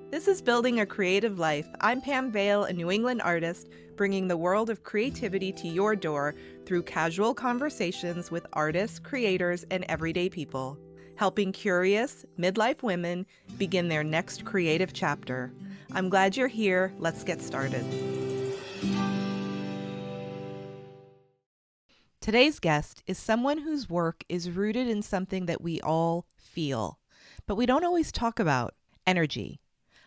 This is Building a Creative Life. I'm Pam Vale, a New England artist, bringing the world of creativity to your door through casual conversations with artists, creators, and everyday people, helping curious, midlife women begin their next creative chapter. I'm glad you're here. Let's get started. Today's guest is someone whose work is rooted in something that we all feel, but we don't always talk about: energy.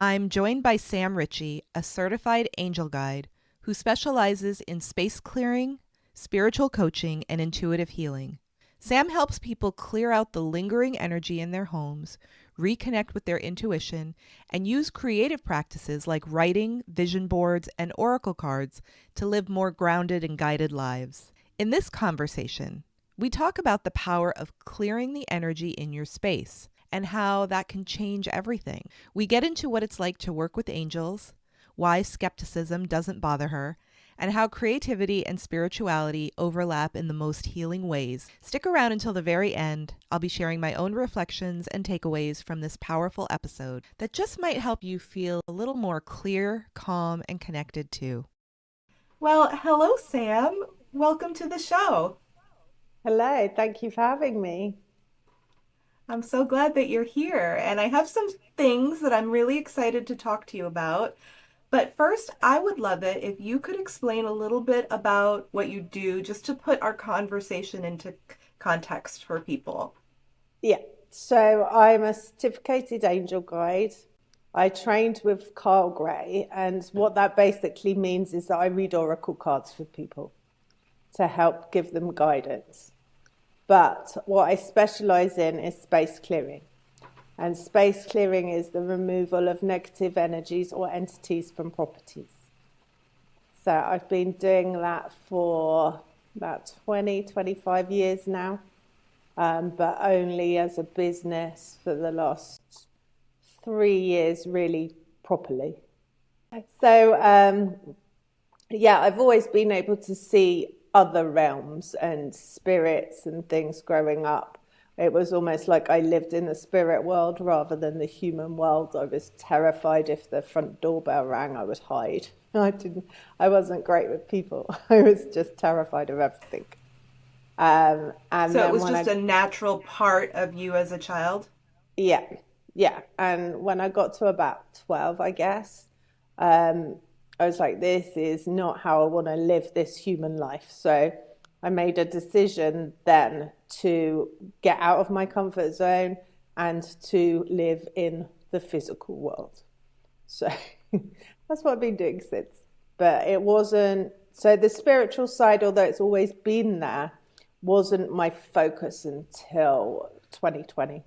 I'm joined by Sam Ritchie, a certified angel guide who specializes in space clearing, spiritual coaching, and intuitive healing. Sam helps people clear out the lingering energy in their homes, reconnect with their intuition, and use creative practices like writing, vision boards, and oracle cards to live more grounded and guided lives. In this conversation, we talk about the power of clearing the energy in your space and how that can change everything. We get into what it's like to work with angels, why skepticism doesn't bother her, and how creativity and spirituality overlap in the most healing ways. Stick around until the very end. I'll be sharing my own reflections and takeaways from this powerful episode that just might help you feel a little more clear, calm, and connected too. Well, hello, Sam. Welcome to the show. Hello, thank you for having me. I'm so glad that you're here, and I have some things that I'm really excited to talk to you about. But first, I would love it if you could explain a little bit about what you do, just to put our conversation into context for people. Yeah, so I'm a certificated angel guide. I trained with Carl Gray, and what that basically means is that I read oracle cards for people to help give them guidance. But what I specialize in is space clearing. And space clearing is the removal of negative energies or entities from properties. So I've been doing that for about 20, 25 years now, but only as a business for the last 3 years, really properly. So, I've always been able to see other realms and spirits and things growing up. It was almost like I lived in the spirit world rather than the human world. I was terrified if the front doorbell rang, I would hide. I wasn't great with people. I was just terrified of everything. And So it then was just a natural part of you as a child? yeah, yeah. And when I got to about 12, I guess, I was like, this is not how I want to live this human life. So I made a decision then to get out of my comfort zone and to live in the physical world. So that's what I've been doing since. But it wasn't, so the spiritual side, although it's always been there, wasn't my focus until 2020,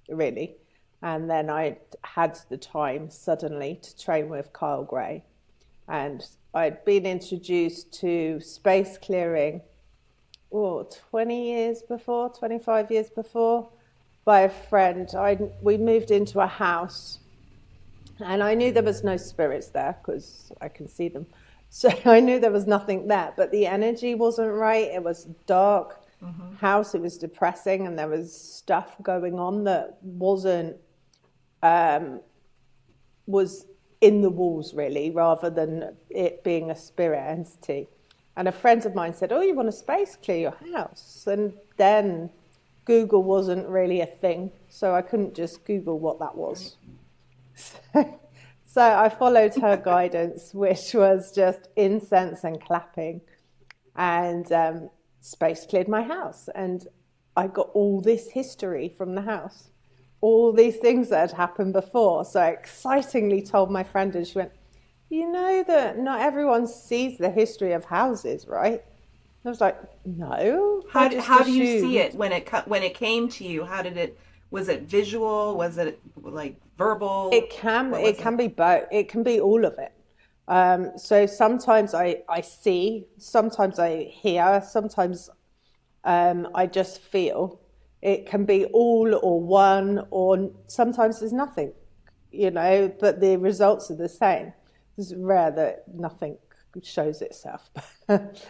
really. And then I had the time suddenly to train with Kyle Gray. And I'd been introduced to space clearing 20 years before, 25 years before, by a friend. We moved into a house, and I knew there was no spirits there because I can see them. So I knew there was nothing there, but the energy wasn't right. It was dark house. It was depressing, and there was stuff going on that was in the walls, really, rather than it being a spirit entity. And a friend of mine said, oh, you want to space clear your house? And then Google wasn't really a thing, so I couldn't just Google what that was. So I followed her guidance, which was just incense and clapping, and space cleared my house. And I got all this history from the house, all these things that had happened before. So I excitingly told my friend, and she went, you know that not everyone sees the history of houses, right? I was like, no. How do you see it when it came to you? Was it visual? Was it like verbal? It can be both. It can be all of it. So sometimes I see, sometimes I hear, sometimes I just feel. It can be all or one, or sometimes there's nothing, but the results are the same. It's rare that nothing shows itself. But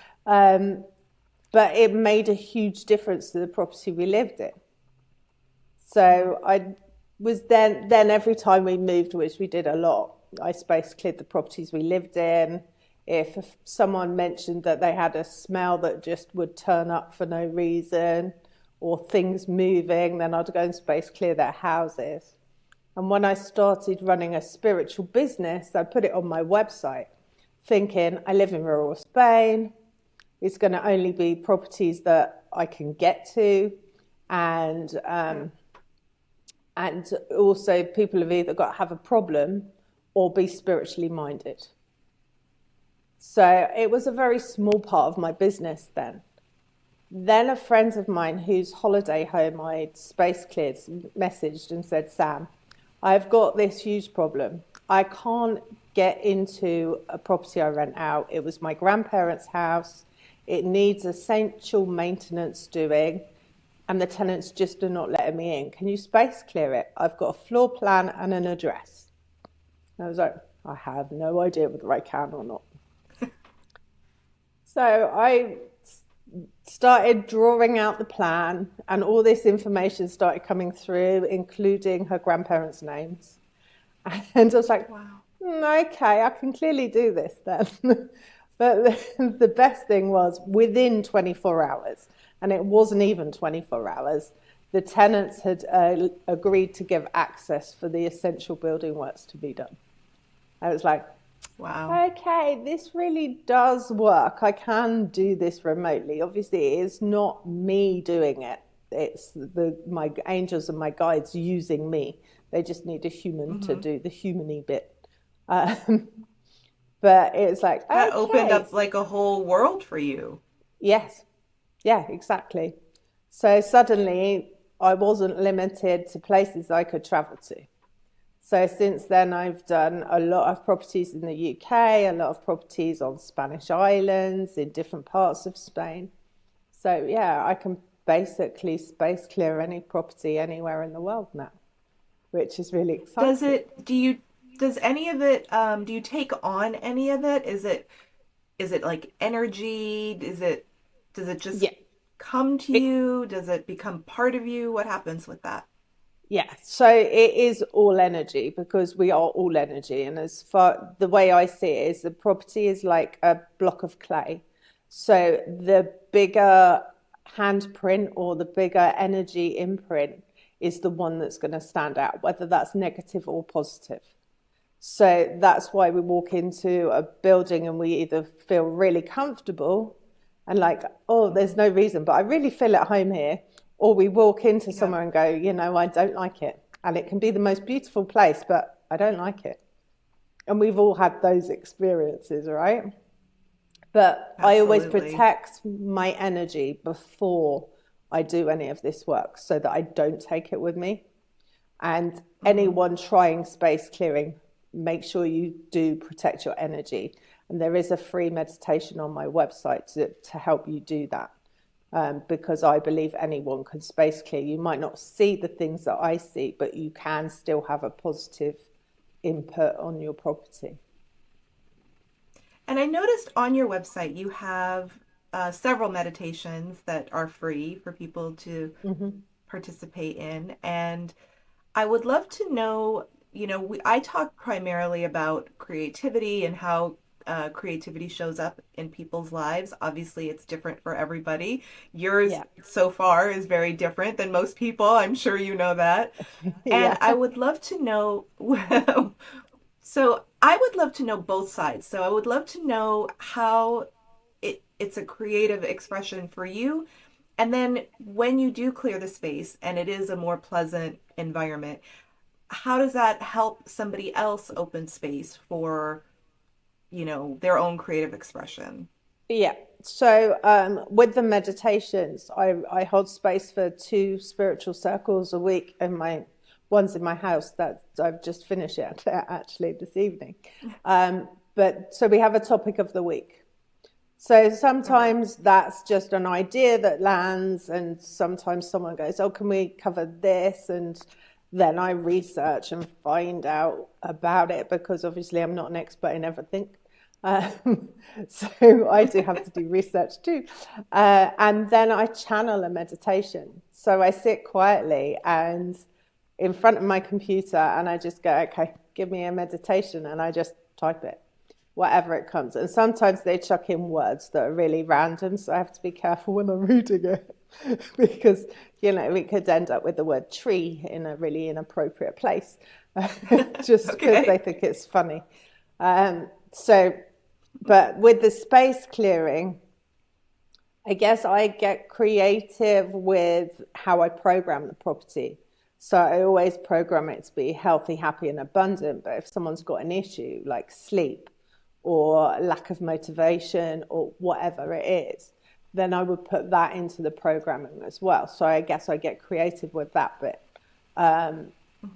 it made a huge difference to the property we lived in. So was then every time we moved, which we did a lot, I space cleared the properties we lived in. If someone mentioned that they had a smell that just would turn up for no reason, or things moving, then I'd go and space clear their houses. And when I started running a spiritual business, I put it on my website, thinking I live in rural Spain. It's going to only be properties that I can get to, and also people have either got to have a problem or be spiritually minded. So it was a very small part of my business then. Then a friend of mine whose holiday home I'd space cleared messaged and said, Sam, I've got this huge problem. I can't get into a property I rent out. It was my grandparents' house. It needs essential maintenance doing, and the tenants just are not letting me in. Can you space clear it? I've got a floor plan and an address. And I was like, I have no idea whether I can or not. So I started drawing out the plan, and all this information started coming through, including her grandparents' names. And I was like, wow, okay, I can clearly do this then. But the best thing was within 24 hours, and it wasn't even 24 hours, the tenants had agreed to give access for the essential building works to be done. I was like, wow, okay, this really does work. I can do this remotely. Obviously, it's not me doing it. It's my angels and my guides using me. They just need a human to do the human-y bit. But it's like, that opened up like a whole world for you. Yes. Yeah, exactly. So suddenly I wasn't limited to places I could travel to. So since then, I've done a lot of properties in the UK, a lot of properties on Spanish islands, in different parts of Spain. So yeah, I can basically space clear any property anywhere in the world now, which is really exciting. Does any of it, do you take on any of it? Is it like energy? Does it just come to you? Does it become part of you? What happens with that? Yeah, so it is all energy because we are all energy. And as far the way I see it is the property is like a block of clay. So the bigger handprint or the bigger energy imprint is the one that's going to stand out, whether that's negative or positive. So that's why we walk into a building and we either feel really comfortable and like, oh, there's no reason, but I really feel at home here. Or we walk into somewhere and go, I don't like it. And it can be the most beautiful place, but I don't like it. And we've all had those experiences, right? But absolutely. I always protect my energy before I do any of this work so that I don't take it with me. And anyone trying space clearing, make sure you do protect your energy. And there is a free meditation on my website to help you do that. Because I believe anyone can space clear. You might not see the things that I see, but you can still have a positive input on your property. And I noticed on your website you have several meditations that are free for people to participate in. And I would love to know, I talk primarily about creativity and how creativity shows up in people's lives. Obviously, it's different for everybody. Yours so far is very different than most people. I'm sure you know that. And I would love to know, so I would love to know both sides. So I would love to know how it's a creative expression for you. And then when you do clear the space and it is a more pleasant environment, how does that help somebody else open space for their own creative expression? Yeah. So with the meditations, I hold space for 2 spiritual circles a week, and one's in my house that I've just finished it actually this evening. But so we have a topic of the week. So sometimes that's just an idea that lands, and sometimes someone goes, oh, can we cover this? And then I research and find out about it because obviously I'm not an expert in everything. So I do have to do research too. And then I channel a meditation. So I sit quietly and in front of my computer and I just go, okay, give me a meditation, and I just type it, whatever it comes. And sometimes they chuck in words that are really random, so I have to be careful when I'm reading it because, we could end up with the word tree in a really inappropriate place just because they Okay. think it's funny. So, but with the space clearing, I guess I get creative with how I program the property. So I always program it to be healthy, happy, and abundant. But if someone's got an issue like sleep or lack of motivation or whatever it is, then I would put that into the programming as well. So I guess I get creative with that bit.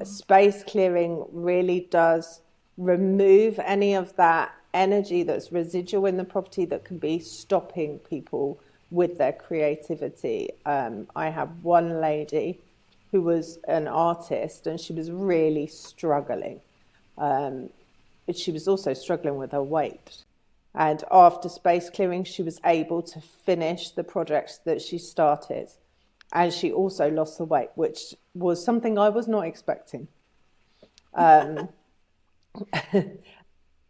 Space clearing really does remove any of that energy that's residual in the property that can be stopping people with their creativity. I have one lady who was an artist and she was really struggling. But she was also struggling with her weight. And after space clearing, she was able to finish the projects that she started. And she also lost the weight, which was something I was not expecting. Um,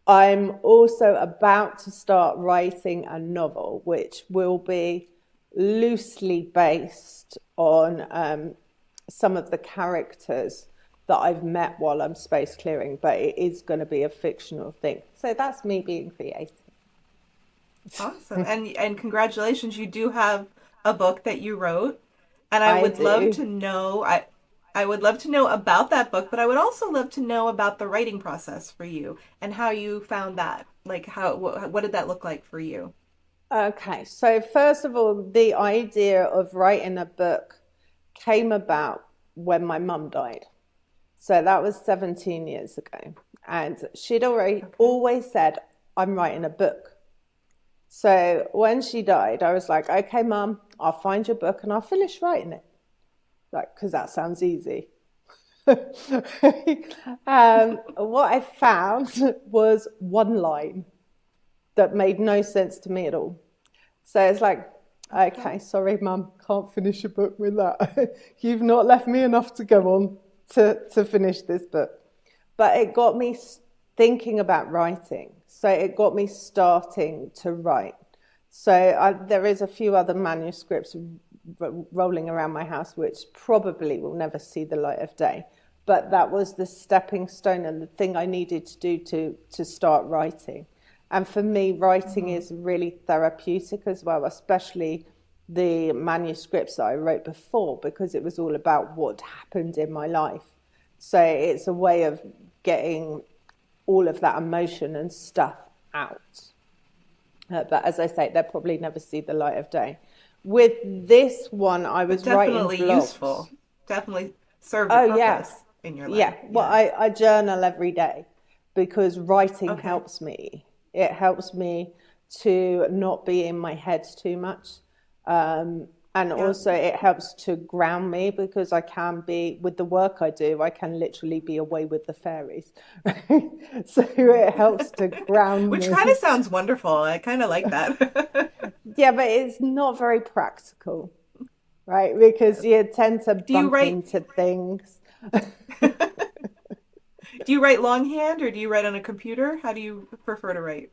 I'm also about to start writing a novel, which will be loosely based on some of the characters that I've met while I'm space clearing, but it is going to be a fictional thing. So that's me being creative. Awesome. And congratulations, you do have a book that you wrote. And I I would love do. to know I would love to know about that book, but I would also love to know about the writing process for you and how you found that. Like what did that look like for you? Okay, so first of all, the idea of writing a book came about when my mum died. So that was 17 years ago. And she'd already Okay. always said, I'm writing a book. So when she died, I was like, okay, mum, I'll find your book and I'll finish writing it. Like, because that sounds easy. What I found was one line that made no sense to me at all. So it's like, Okay. okay, sorry, mum, can't finish a book with that. You've not left me enough to go on to finish this book. But it got me thinking about writing. So it got me starting to write. So there is a few other manuscripts rolling around my house, which probably will never see the light of day. But that was the stepping stone and the thing I needed to do to start writing. And for me, writing Mm-hmm. is really therapeutic as well, especially the manuscripts that I wrote before, because it was all about what happened in my life. So it's a way of getting all of that emotion and stuff out. But as I say, they'll probably never see the light of day. With this one, I But was writing definitely blogs. useful. Definitely served a Oh, yeah. purpose in your Yeah. life. Well, Yeah. I journal every day because writing Okay. helps me. It helps me to not be in my head too much. And Yeah. also, it helps to ground me because I can be, with the work I do, I can literally be away with the fairies. So Right. it helps to ground Which kind of me. sounds wonderful. I kind of like that. Yeah, but it's not very practical, right? Because Yes. you tend to Do you bump write into things. do you write longhand or do you write on a computer? How do you prefer to write?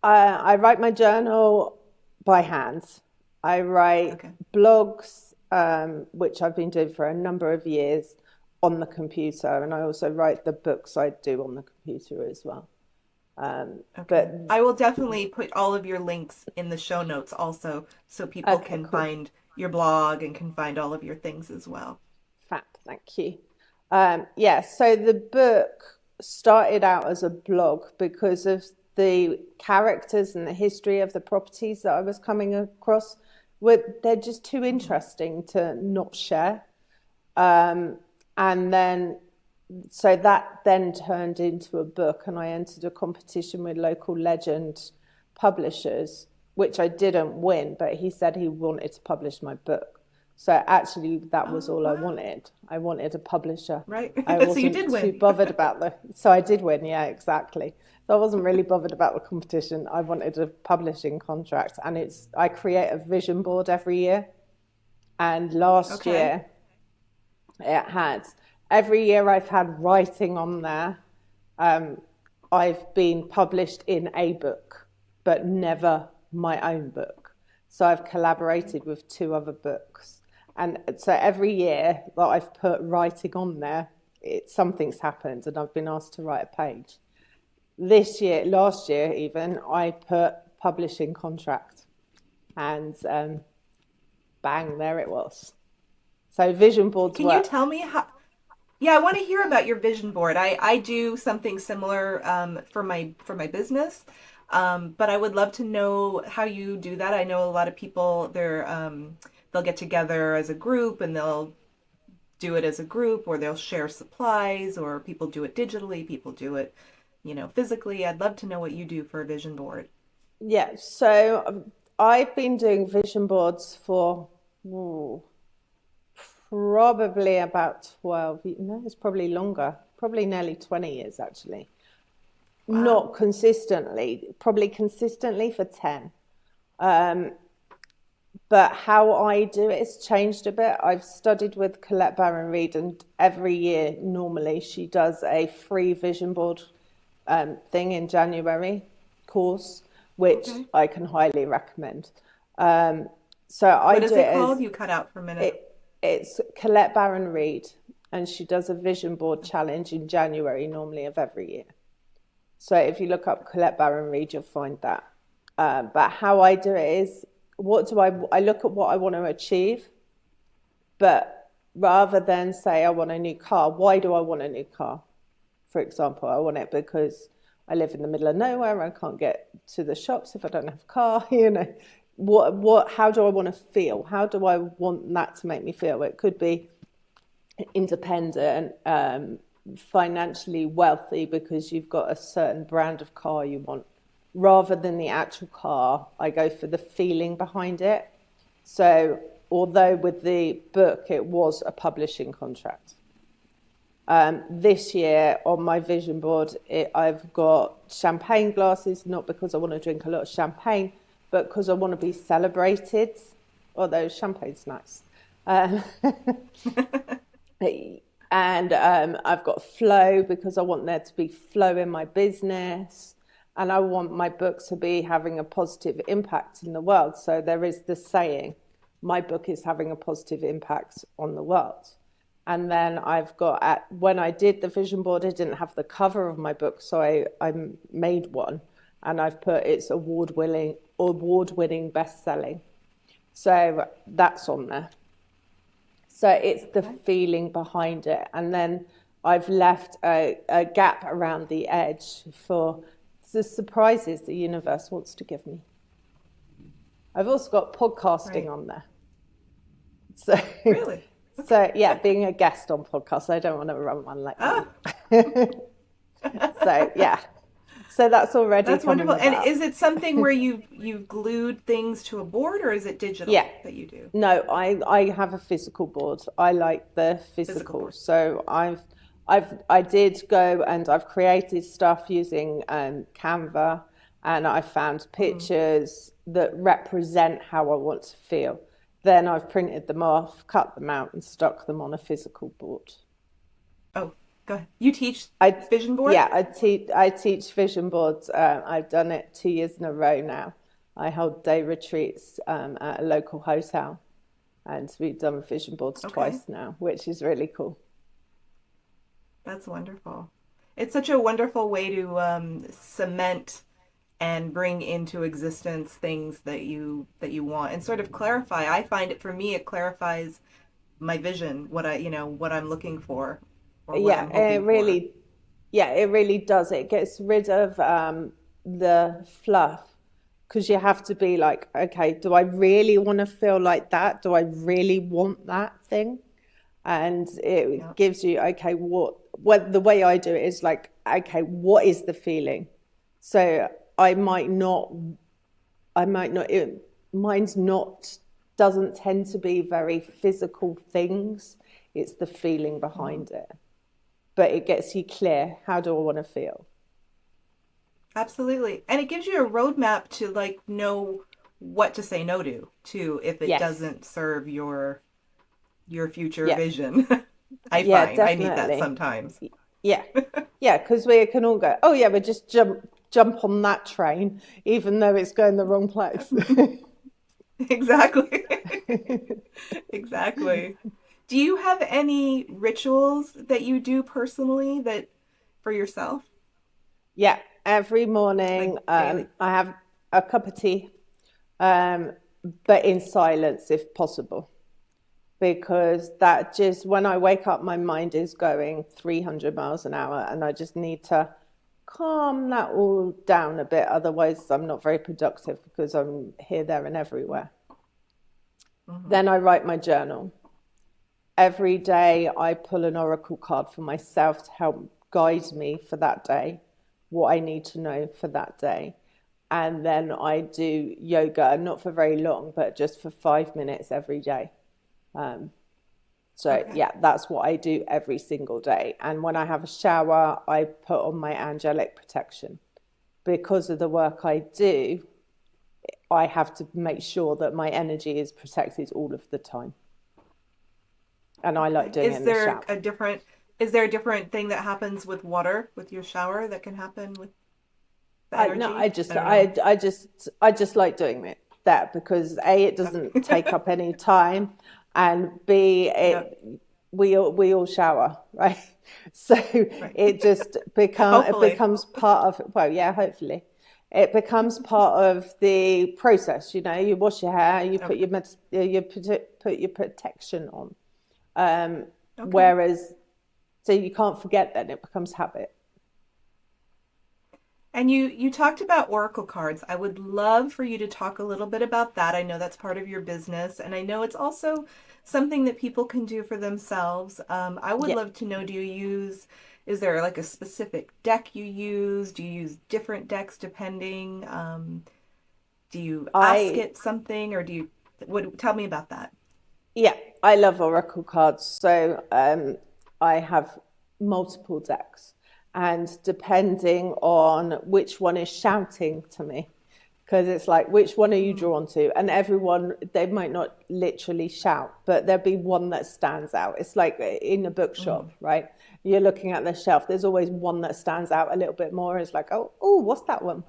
I write my journal by hand. I write Okay. blogs, which I've been doing for a number of years on the computer, and I also write the books I do on the computer as well. Okay. But I will definitely put all of your links in the show notes also so people okay, can cool. find your blog and can find all of your things as well. Fab, thank you. Yeah, so the book started out as a blog because of the characters and the history of the properties that I was coming across. They're just too Mhm. interesting to not share. Um, and then, so that then turned into a book, and I entered a competition with local legend publishers, which I didn't win, but he said he wanted to publish my book. So actually, that was Oh, all I wow. wanted. I wanted a publisher. Right. I So you wasn't did too win. bothered about so I did win, yeah, exactly. So I wasn't really bothered about the competition. I wanted a publishing contract, and I create a vision board every year. And last Okay. year, it had every year I've had writing on there. Um, I've been published in a book, but never my own book. So I've collaborated with two other books. And so every year that I've put writing on there, something's happened and I've been asked to write a page. This year, last year even, I put publishing contract and bang, there it was. So vision boards Can you work. tell me how? Yeah, I want to hear about your vision board. I do something similar for my business, but I would love to know how you do that. I know a lot of people they'll get together as a group and they'll do it as a group, or they'll share supplies, or people do it digitally, people do it, physically. I'd love to know what you do for a vision board. Yeah, so I've been doing vision boards for ooh, probably about 12, no, it's probably longer, probably nearly 20 years actually. Wow. Not consistently, probably consistently for 10. Um, but how I do it has changed a bit. I've studied with Colette Baron Reid, and every year, normally, she does a free vision board thing in January course, which Okay. I can highly recommend. Um, so I What do is it it called? as You cut out for a minute. it's Colette Baron Reid, and she does a vision board challenge in January, normally of every year. So if you look up Colette Baron Reid, you'll find that. But how I do it is, I look at what I want to achieve, but rather than say I want a new car, why do I want a new car? For example, I want it because I live in the middle of nowhere and I can't get to the shops if I don't have a car. How do I want to feel? How do I want that to make me feel? It could be independent, financially wealthy because you've got a certain brand of car you want. Rather than the actual car, I go for the feeling behind it. So, although with the book it was a publishing contract, this year on my vision board, I've got champagne glasses, not because I want to drink a lot of champagne, but because I want to be celebrated, although champagne's nice. Um, and I've got flow because I want there to be flow in my business, and I want my book to be having a positive impact in the world. So there is the saying, my book is having a positive impact on the world. And then I've got, when I did the vision board, I didn't have the cover of my book, so I made one, and I've put it's award-winning best-selling. So that's on there. So it's the Okay. feeling behind it. And then I've left a gap around the edge for the surprises the universe wants to give me. I've also got podcasting Right. on there. So, Really? so Okay. yeah, being a guest on podcasts, I don't want to run one like Ah, you. So yeah, so that's already that's coming wonderful. And about. is it something where you've glued things to a board, or is it Yeah, digital that you do? no, I have a physical board. I like the Physical physical. board. So I did go and I've created stuff using Canva, and I found Mm. pictures that represent how I want to feel. Then I've printed them off, cut them out, and stuck them on a physical board. Oh, go ahead. You teach I vision board? yeah, I teach vision boards. I've done it 2 years in a row now. I hold day retreats at a local hotel, and we've done vision boards Okay. twice now, which is really cool. That's wonderful. It's such a wonderful way to cement and bring into existence things that you want and sort of clarify. I find it for me it clarifies my vision, what I'm looking for or what Yeah, I'm hoping for. it really does. It gets rid of the fluff, because you have to be like, okay, do I really want to feel like that? Do I really want that thing? And Yeah. it gives you, okay, what the way I do it is like, okay, what is the feeling? So I might not, mine's not, doesn't tend to be very physical things. It's the feeling Mm-hmm. behind it. But it gets you clear. How do I want to feel? Absolutely. And it gives you a roadmap to like know what to say no to if it Yes. doesn't serve your future Yeah. vision. I Yeah, find I need that definitely. sometimes. Yeah. Yeah, because we can all go, oh yeah, we just jump on that train, even though it's going the wrong place. Exactly. Exactly. Do you have any rituals that you do personally that for yourself, Yeah, every like morning daily? I have a cup of tea, um, but in silence if possible, because that just when I wake up, my mind is going 300 miles an hour, and I just need to calm that all down a bit. Otherwise, I'm not very productive because I'm here, there, and everywhere. Hmm. Then I write my journal. Every day, I pull an oracle card for myself to help guide me for that day, what I need to know for that day. And then I do yoga, not for very long, but just for 5 minutes every day. Um, so, Okay. yeah, that's what I do every single day. And when I have a shower, I put on my angelic protection. Because of the work I do, I have to make sure that my energy is protected all of the time. And I like Okay. doing it in the shower. Is there a different thing that happens with water with your shower that can happen with the No, energy? I just, I don't know. I just like doing it that because A, it doesn't take Okay. up any time, and B, Yep. we all shower, right? So Right. it Hopefully. becomes part of, well, yeah, hopefully, it becomes part of the process. You know, you wash your hair, you put Okay. put your protection on. Um, Okay. Whereas, so you can't forget, then it becomes habit. And you talked about oracle cards. I would love for you to talk a little bit about that. I know that's part of your business, and I know it's also something that people can do for themselves. I would Yeah, love to know, is there like a specific deck you use? Do you use different decks depending? Do you ask I it something, or do you, tell me about that? Yeah, I love Oracle cards. So I have multiple decks, and depending on which one is shouting to me, because it's like, which one are you Mm, drawn to? And everyone, they might not literally shout, but there'll be one that stands out. It's like in a mm, bookshop, right? You're looking at the shelf, there's always one that stands out a little bit more. It's like, oh, what's that one?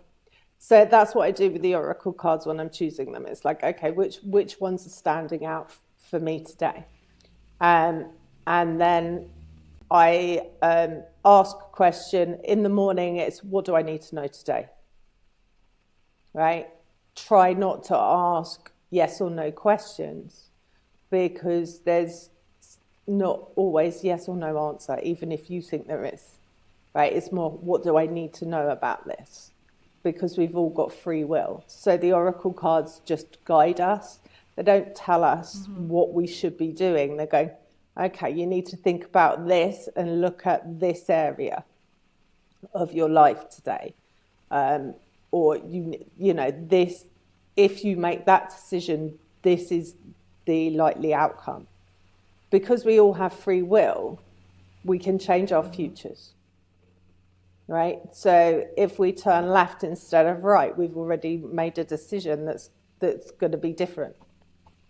So that's what I do with the oracle cards when I'm choosing them. It's like, okay, which ones are standing out for me today? Um, and then I ask a question in the morning. It's what do I need to know today? Right? Try not to ask yes or no questions because there's not always yes or no answer, even if you think there is. Right? It's more what do I need to know about this? Because we've all got free will. So the oracle cards just guide us. They don't tell us mm-hmm. what we should be doing. They're going, okay, you need to think about this and look at this area of your life today. Or you know, this, if you make that decision, this is the likely outcome. Because we all have free will, we can change our Mm-hmm. futures, right? So if we turn left instead of right, we've already made a decision that's going to be different.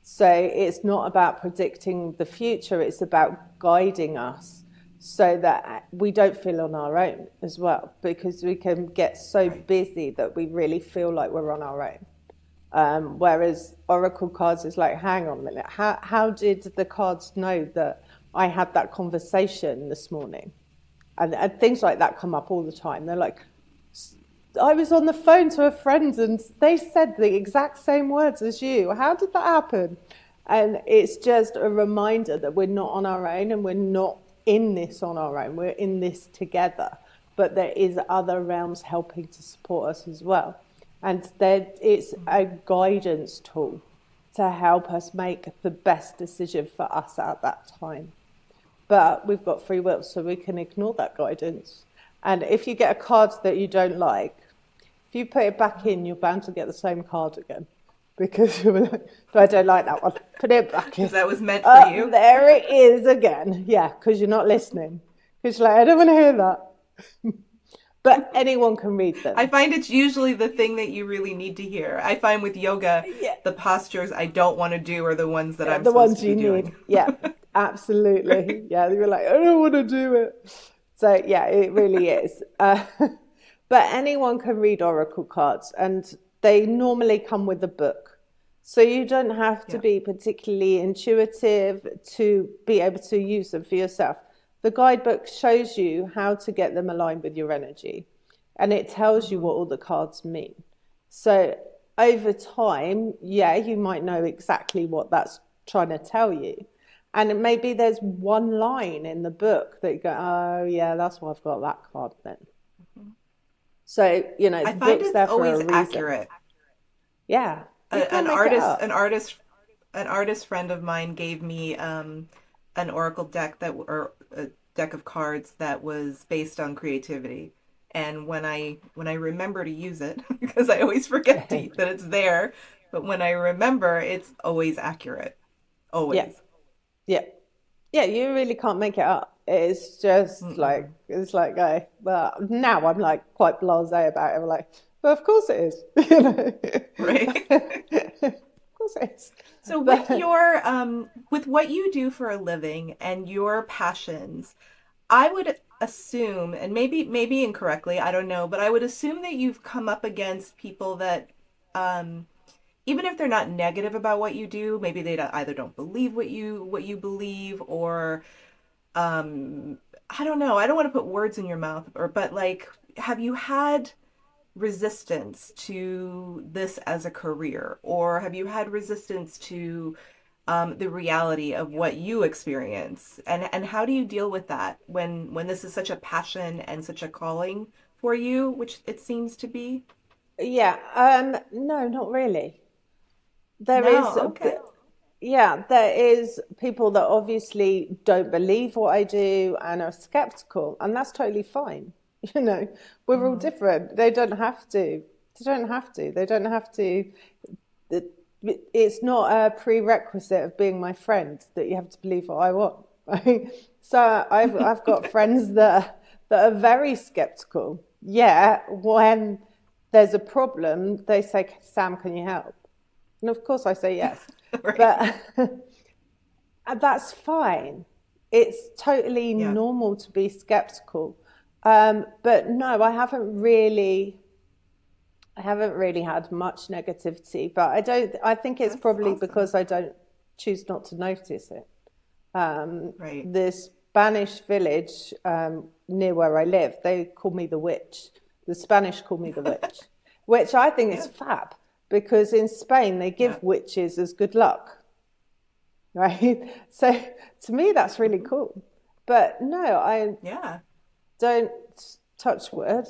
So it's not about predicting the future, it's about guiding us so that we don't feel on our own as well, because we can get so Right. busy that we really feel like we're on our own. Whereas Oracle cards is like, hang on a minute, how did the cards know that I had that conversation this morning? And things like that come up all the time. They're like, I was on the phone to a friend and they said the exact same words as you. How did that happen? And it's just a reminder that we're not on our own and we're not in this on our own. We're in this together. But there is other realms helping to support us as well. And it's Mm-hmm. a guidance tool to help us make the best decision for us at that time. But we've got free will, so we can ignore that guidance. And if you get a card that you don't like, if you put it back in, you're bound to get the same card again. Because you're like, I don't like that one. Put it back in. Because that was meant for you. There it is again. Yeah, because you're not listening. Because you're like, I don't want to hear that. But anyone can read I them. find it's usually the thing that you really need to hear. I find with yoga, Yeah, the postures I don't want to do are the ones that I'm the supposed to ones be you need. doing. Yeah. Absolutely. Yeah, they were like, I don't want to do it. So yeah, it really is. But anyone can read oracle cards, and they normally come with a book. So you don't have to Yeah. be particularly intuitive to be able to use them for yourself. The guidebook shows you how to get them aligned with your energy, and it tells you Hmm. what all the cards mean. So over time, yeah, you might know exactly what that's trying to tell you. And maybe there's one line in the book that you go, oh, yeah, that's why I've got that card then. So, I the find book's it's there for a always reason. accurate. Yeah, you A- can't An make it artist, up. an artist friend of mine gave me an oracle deck or a deck of cards that was based on creativity. And when I remember to use it, because I always forget that it's there, but when I remember, it's always accurate. Yeah, Always. yeah. Yeah, you really can't make it up. It's just like, Mm-mm. it's like, well, now I'm like quite blasé about it. I'm like, well, of course it is. Right? Of course it is. So But with what you do for a living and your passions, I would assume, and maybe incorrectly, I don't know, but I would assume that you've come up against people that um even if they're not negative about what you do, maybe they either don't believe what you believe, or um I don't know. I don't want to put words in your mouth, but like, have you had resistance to this as a career, or have you had resistance to the reality of what you experience, and how do you deal with that when this is such a passion and such a calling for you, which it seems to be? yeah, no, not really. There is No, a okay. bit, yeah, there is people that obviously don't believe what I do and are skeptical, and that's totally fine. You know, we're all Hmm. different. They don't have to. They don't have to. They don't have to. It's not a prerequisite of being my friend that you have to believe what I want. Right? So I've got friends that are very skeptical. Yeah, when there's a problem, they say, "Sam, can you help?" And of course, I say yes. Right. But that's fine. It's totally Yeah. normal to be skeptical. But no, I haven't really had much negativity, but I think it's That's probably awesome. because I don't choose not to notice it. Right. The Spanish village near where I live, they call me the witch. The Spanish call me the witch, which I think is Yeah. fab because in Spain they Yeah. give witches as good luck, right? So to me, that's really Hmm. cool. But no, I Yeah. don't touch wood,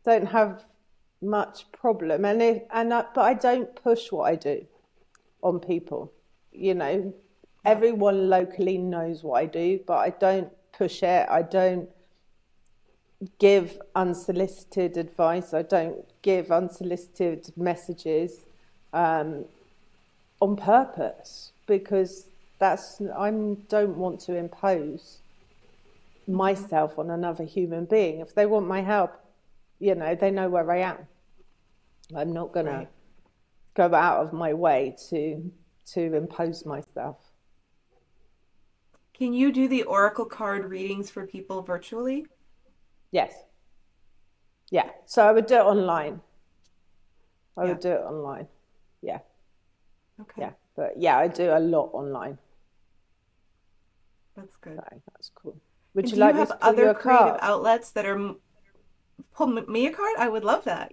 don't have much problem, but I don't push what I do on people. You know, Yeah. everyone locally knows what I do, but I don't push it. I don't give unsolicited advice. I don't give unsolicited messages on purpose because I don't want to impose Hmm. myself on another human being. If they want my help, they know where I am. I'm not gonna Right. go out of my way to impose myself. Can you do the oracle card readings for people virtually? Yes, yeah. So I would do it online. I Yeah. would do it online. Yeah, Okay. yeah. But yeah, I do a lot online. That's good. So that's cool. Would And you do you like me have to pull you other a creative card? outlets that are pull me a card? I would love that.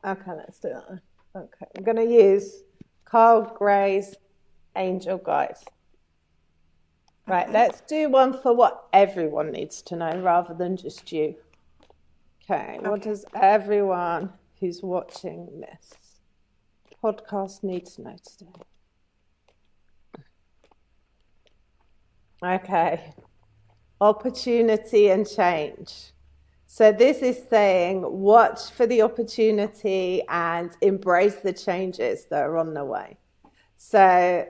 Okay, let's do that. Okay, I'm going to use Carl Gray's Angel Guides. Right, Okay. let's do one for what everyone needs to know rather than just you. Okay, what Okay. does everyone who's watching this podcast need to know today? Okay, opportunity and change. So this is saying watch for the opportunity and embrace the changes that are on the way. So,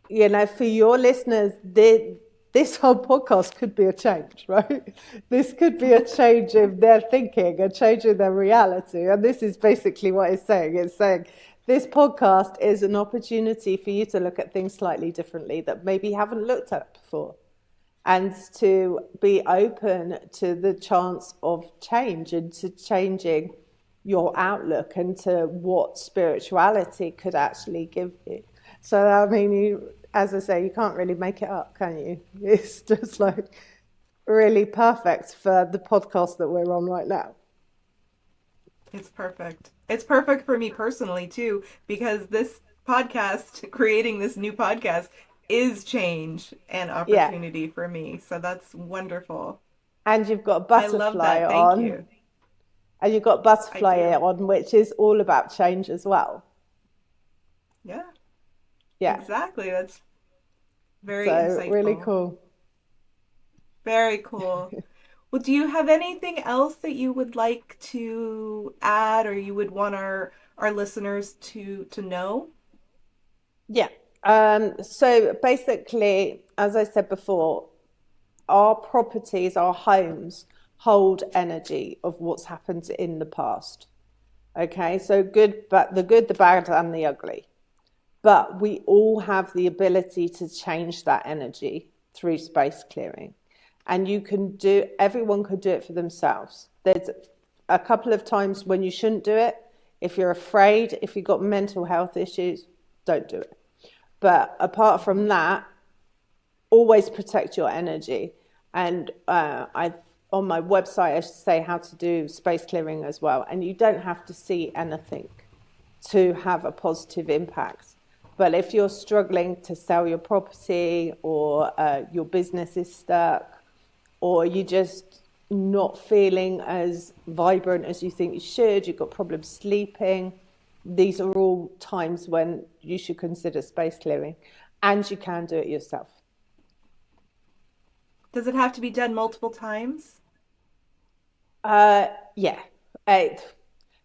for your listeners, this whole podcast could be a change, right? This could be a change in their thinking, a change in their reality. And this is basically what it's saying. It's saying this podcast is an opportunity for you to look at things slightly differently that maybe you haven't looked at before, and to be open to the chance of change and to changing your outlook and to what spirituality could actually give you. So, I mean, as I say, you can't really make it up, can you? It's just like really perfect for the podcast that we're on right now. It's perfect. It's perfect for me personally too, because this podcast, creating this new podcast, is change and Yeah. opportunity for me. So that's wonderful. And you've got I love butterfly that. Thank on, you. and you've got I butterfly do. on, which is all about change as well. Yeah, Yeah. exactly. That's very So really insightful. cool. Very cool. Well, do you have anything else that you would like to add or you would want our listeners to know? Yeah. So basically, as I said before, our properties, our homes hold energy of what's happened in the past. Okay, so good, but the good, the bad, and the ugly. But we all have the ability to change that energy through space clearing. And everyone could do it for themselves. There's a couple of times when you shouldn't do it. If you're afraid, if you've got mental health issues, don't do it. But apart from that, always protect your energy. And I on my website, I say how to do space clearing as well. And you don't have to see anything to have a positive impact. But if you're struggling to sell your property, or your business is stuck, or you're just not feeling as vibrant as you think you should, you've got problems sleeping, these are all times when you should consider space clearing. And you can do it yourself. Does it have to be done multiple times? Yeah.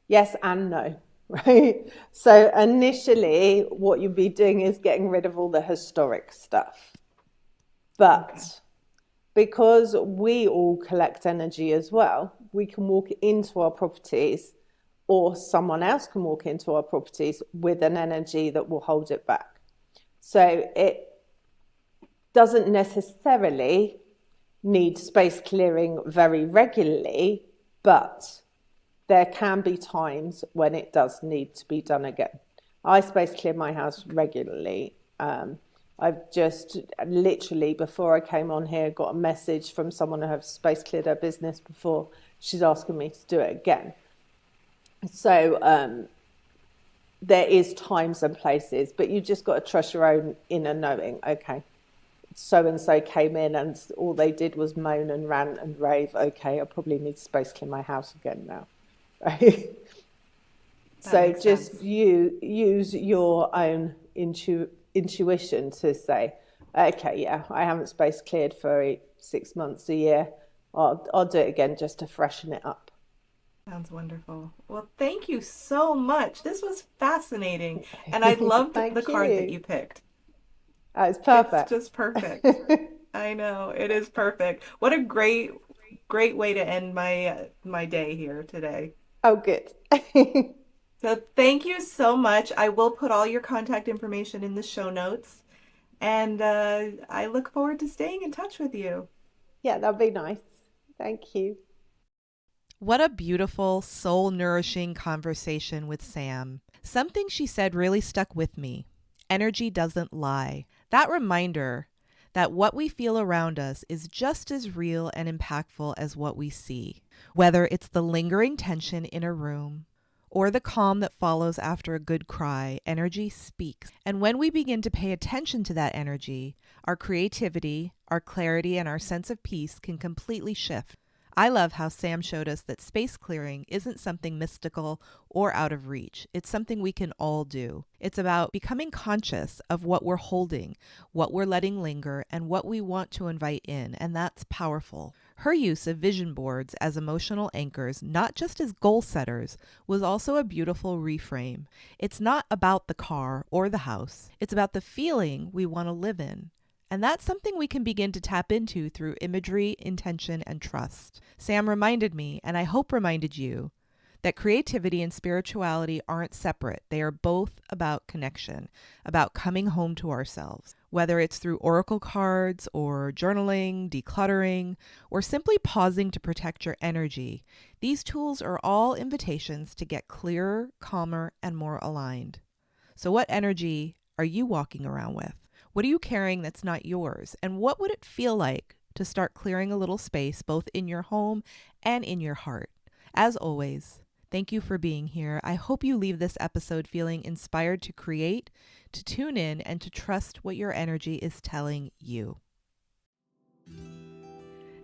Yes and no, right? So initially, what you'd be doing is getting rid of all the historic stuff. But Okay. because we all collect energy as well, we can walk into our properties, or someone else can walk into our properties with an energy that will hold it back. So it doesn't necessarily need space clearing very regularly, but there can be times when it does need to be done again. I space clear my house regularly. I've just literally, before I came on here, got a message from someone who has space cleared her business before. She's asking me to do it again. So there is times and places, but you just got to trust your own inner knowing. Okay, so and so came in and all they did was moan and rant and rave. Okay, I probably need to space clear my house again now. Right? That So makes just sense. use your own intuition to say, okay, yeah, I haven't space cleared for 6 months, a year. I'll do it again just to freshen it up. Sounds wonderful. Well, thank you so much. This was fascinating. And I loved the Thank card that you. you picked. It's It's perfect. just perfect. I know, it is perfect. What a great way to end my day here today. Oh, good. So thank you so much. I will put all your contact information in the show notes, and I look forward to staying in touch with you. Yeah, that'd be nice. Thank you. What a beautiful, soul nourishing conversation with Sam. Something she said really stuck with me. Energy doesn't lie. That reminder that what we feel around us is just as real and impactful as what we see. Whether it's the lingering tension in a room or the calm that follows after a good cry, energy speaks. And when we begin to pay attention to that energy, our creativity, our clarity, and our sense of peace can completely shift. I love how Sam showed us that space clearing isn't something mystical or out of reach. It's something we can all do. It's about becoming conscious of what we're holding, what we're letting linger, and what we want to invite in, and that's powerful. Her use of vision boards as emotional anchors, not just as goal setters, was also a beautiful reframe. It's not about the car or the house. It's about the feeling we want to live in. And that's something we can begin to tap into through imagery, intention, and trust. Sam reminded me, and I hope reminded you, that creativity and spirituality aren't separate. They are both about connection, about coming home to ourselves. Whether it's through oracle cards or journaling, decluttering, or simply pausing to protect your energy, these tools are all invitations to get clearer, calmer, and more aligned. So what energy are you walking around with? What are you carrying that's not yours? And what would it feel like to start clearing a little space both in your home and in your heart? As always, thank you for being here. I hope you leave this episode feeling inspired to create, to tune in, and to trust what your energy is telling you.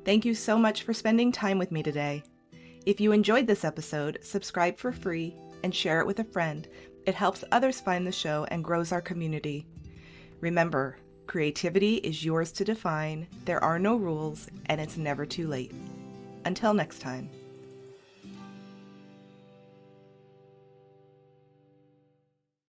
Thank you so much for spending time with me today. If you enjoyed this episode, subscribe for free and share it with a friend. It helps others find the show and grows our community. Remember, creativity is yours to define, there are no rules, and it's never too late. Until next time.